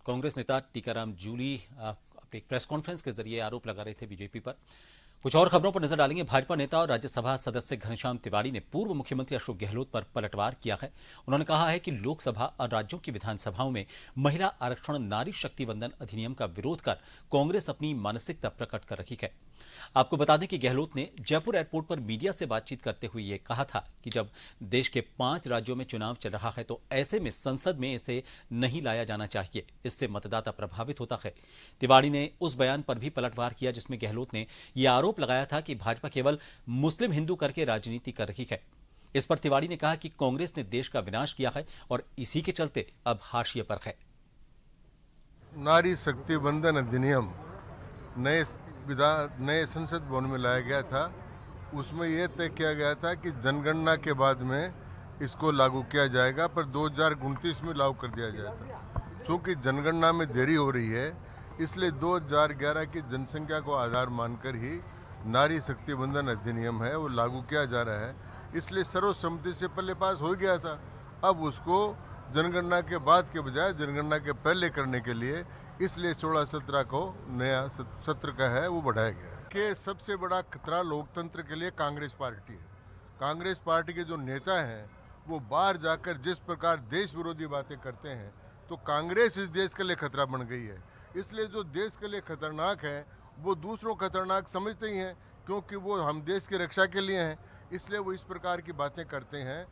कांग्रेस नेता टीकाराम जूली अपनी press conference के जरिए आरोप लगा रहे थे बीजेपी पर। कुछ और खबरों पर नजर डालेंगे। भाजपा नेता और राज्यसभा सदस्य घनश्याम तिवारी ने पूर्व मुख्यमंत्री अशोक गहलोत पर पलटवार किया है। उन्होंने कहा है कि लोकसभा और राज्यों की विधानसभाओं में महिला आरक्षण नारी शक्ति वंदन अधिनियम का विरोध कर कांग्रेस अपनी मानसिकता प्रकट कर रही है। आपको बता दें कि गहलोत ने जयपुर एयरपोर्ट पर मीडिया से बातचीत करते हुए यह कहा था कि जब देश के 5 राज्यों में चुनाव चल रहा है तो ऐसे में संसद में इसे नहीं लाया जाना चाहिए, इससे मतदाता प्रभावित होता है। तिवारी ने उस बयान पर भी पलटवार किया जिसमें गहलोत ने यह आरोप लगाया था कि भाजपा केवल मुस्लिम हिंदू करके राजनीति कर रही है। इस पर तिवारी ने कहा कि कांग्रेस ने देश का विनाश किया है और इसी के चलते अब हाशिए पर है। नारी शक्ति वंदन अधिनियम नए संसद भवन में लाया गया था। उसमें यह तय किया गया था कि जनगणना के बाद में इसको लागू किया जाएगा, पर 2029 में लागू कर दिया जाएगा। चूँकि जनगणना में देरी हो रही है, इसलिए 2011 की जनसंख्या को आधार मानकर ही नारी शक्ति वंदन अधिनियम है वो लागू किया जा रहा है। इसलिए सर्वसम्मति से पहले पास हो गया था। अब उसको जनगणना के बाद के बजाय जनगणना के पहले करने के लिए इसलिए 16-17 को नया सत्र का है वो बढ़ाया गया है। कि सबसे बड़ा खतरा लोकतंत्र के लिए कांग्रेस पार्टी है। कांग्रेस पार्टी के जो नेता हैं वो बाहर जाकर जिस प्रकार देश विरोधी बातें करते हैं, तो कांग्रेस इस देश के लिए खतरा बन गई है। इसलिए जो देश के लिए खतरनाक है वो दूसरों खतरनाक समझते ही हैं, क्योंकि वो हम देश की रक्षा के लिए हैं, इसलिए वो इस प्रकार की बातें करते हैं।